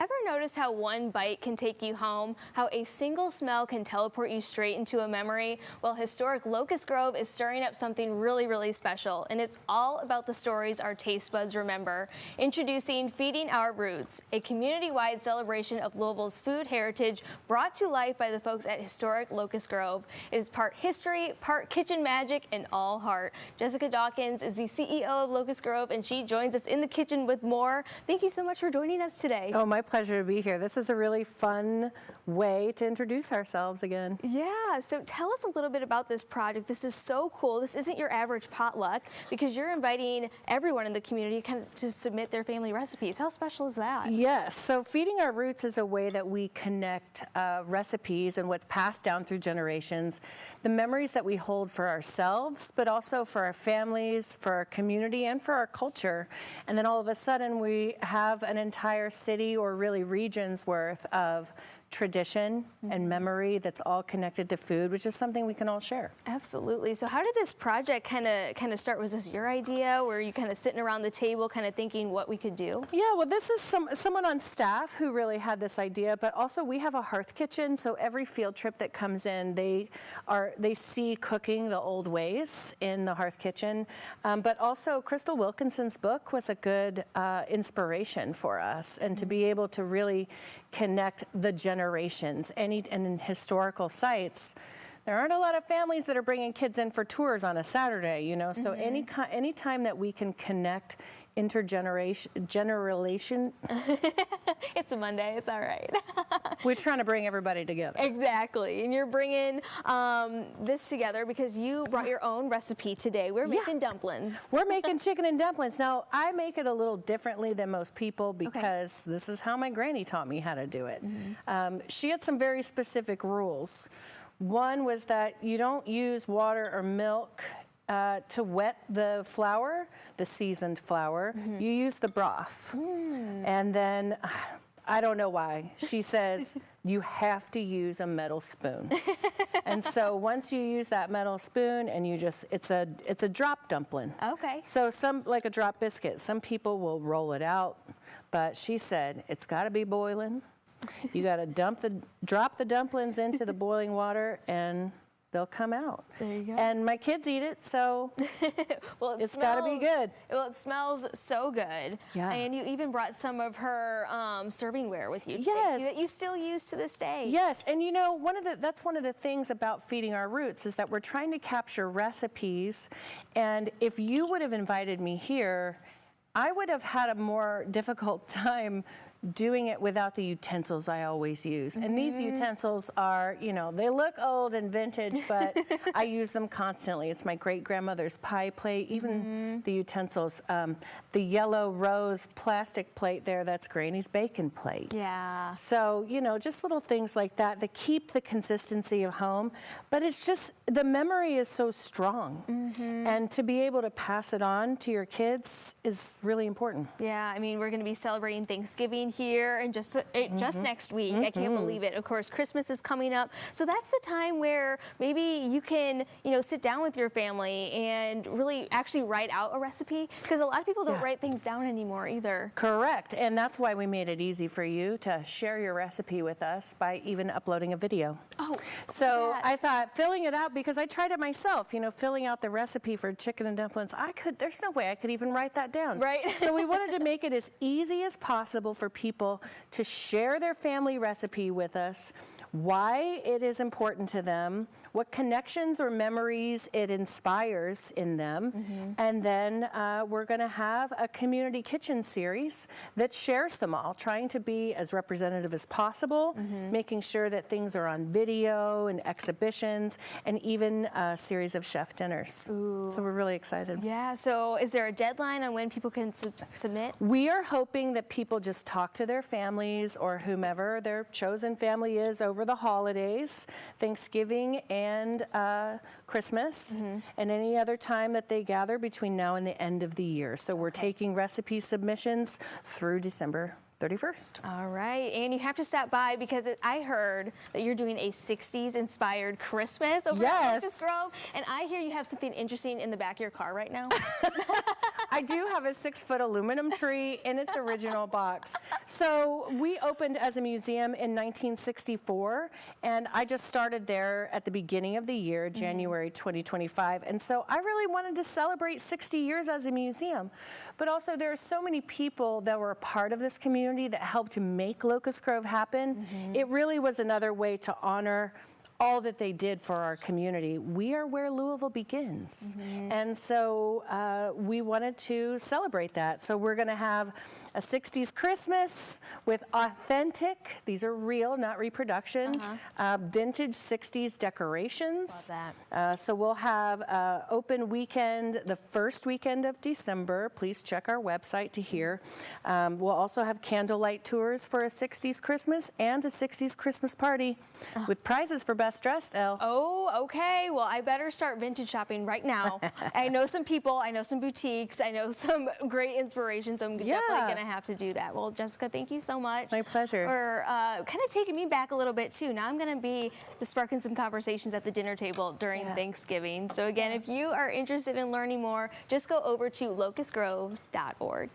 Ever noticed how one bite can take you home? How a single smell can teleport you straight into a memory? Well, historic Locust Grove is stirring up something really special, and it's all about the stories our taste buds remember. Introducing Feeding Our Roots, a community-wide celebration of Louisville's food heritage brought to life by the folks at historic Locust Grove. It is part history, part kitchen magic, and all heart. Jessica Dawkins is the CEO of Locust Grove, and she joins us in the kitchen with more. Thank you so much for joining us today. Oh, my pleasure to be here. This is a really fun way to introduce ourselves again. Yeah, so tell us a little bit about this project. This is so cool. This isn't your average potluck because you're inviting everyone in the community kind of to submit their family recipes. How special is that? Yes, so Feeding Our Roots is a way that we connect recipes and what's passed down through generations, the memories that we hold for ourselves, but also for our families, for our community, and for our culture. And then all of a sudden we have an entire city or really regions worth of tradition and memory that's all connected to food, which is something we can all share. Absolutely. So how did this project kind of start? Was this your idea? Were you kind of sitting around the table kind of thinking what we could do? Yeah, well, this is someone on staff who really had this idea, but also we have a hearth kitchen, so every field trip that comes in, they see cooking the old ways in the hearth kitchen, but also Crystal Wilkinson's book was a good inspiration for us, and to be able to really connect the generations. And in historical sites, there aren't a lot of families that are bringing kids in for tours on a Saturday, you know, so any time that we can connect generation. It's a Monday, it's all right. We're trying to bring everybody together. Exactly, and you're bringing this together because you brought your own recipe today. We're making dumplings. We're making chicken and dumplings. Now, I make it a little differently than most people because this is how my granny taught me how to do it. She had some very specific rules. One was that you don't use water or milk to wet the flour, the seasoned flour. You use the broth. And then, I don't know why, she says you have to use a metal spoon. And so once you use that metal spoon and it's a drop dumpling. Okay. So like a drop biscuit, some people will roll it out, but she said it's gotta be boiling. You gotta drop the dumplings into the boiling water and they'll come out. There you go. And my kids eat it, so well, it's got to be good. Well, it smells so good. Yeah. And you even brought some of her servingware with you today, Yes. that you still use to this day. Yes, and you know, that's one of the things about Feeding Our Roots is that we're trying to capture recipes, and if you would have invited me here, I would have had a more difficult time doing it without the utensils I always use. And these utensils are, you know, they look old and vintage, but I use them constantly. It's my great-grandmother's pie plate, even the utensils. The yellow rose plastic plate there, that's Granny's bacon plate. Yeah. So, you know, just little things like that that keep the consistency of home, but it's just, the memory is so strong. And to be able to pass it on to your kids is really important. Yeah, I mean, we're going to be celebrating Thanksgiving here and just next week. I can't believe it. Of course, Christmas is coming up. So that's the time where maybe you can, you know, sit down with your family and really actually write out a recipe, because a lot of people don't write things down anymore either. Correct. And that's why we made it easy for you to share your recipe with us by even uploading a video. Oh, so I thought filling it out, because I tried it myself, you know, filling out the recipe for chicken and dumplings, there's no way I could even write that down. Right. So we wanted to make it as easy as possible for people to share their family recipe with us, why it is important to them, what connections or memories it inspires in them, and then we're going to have a community kitchen series that shares them all, trying to be as representative as possible, making sure that things are on video and exhibitions, and even a series of chef dinners. Ooh. So we're really excited. Yeah, so is there a deadline on when people can submit? We are hoping that people just talk to their families or whomever their chosen family is over the holidays, Thanksgiving and Christmas, and any other time that they gather between now and the end of the year. So we're taking recipe submissions through December 31st. All right, and you have to stop by because I heard that you're doing a 60s inspired Christmas over at Locust Grove, and I hear you have something interesting in the back of your car right now. I do have a 6-foot aluminum tree in its original box. So we opened as a museum in 1964, and I just started there at the beginning of the year, January 2025. And so I really wanted to celebrate 60 years as a museum. But also there are so many people that were a part of this community that helped to make Locust Grove happen. It really was another way to honor all that they did for our community. We are where Louisville begins. And so we wanted to celebrate that. So we're gonna have a 60s Christmas with authentic, these are real, not reproduction, vintage 60s decorations. Love that. So we'll have open weekend the first weekend of December. Please check our website to hear. We'll also have candlelight tours for a 60s Christmas and a 60s Christmas party with prizes for best dressed, Elle. Oh, okay. Well, I better start vintage shopping right now. I know some people, I know some boutiques, I know some great inspiration, so I'm definitely going to have to do that. Well, Jessica, thank you so much. My pleasure. For kind of taking me back a little bit, too. Now I'm going to be sparking some conversations at the dinner table during Thanksgiving. So again, if you are interested in learning more, just go over to locustgrove.org.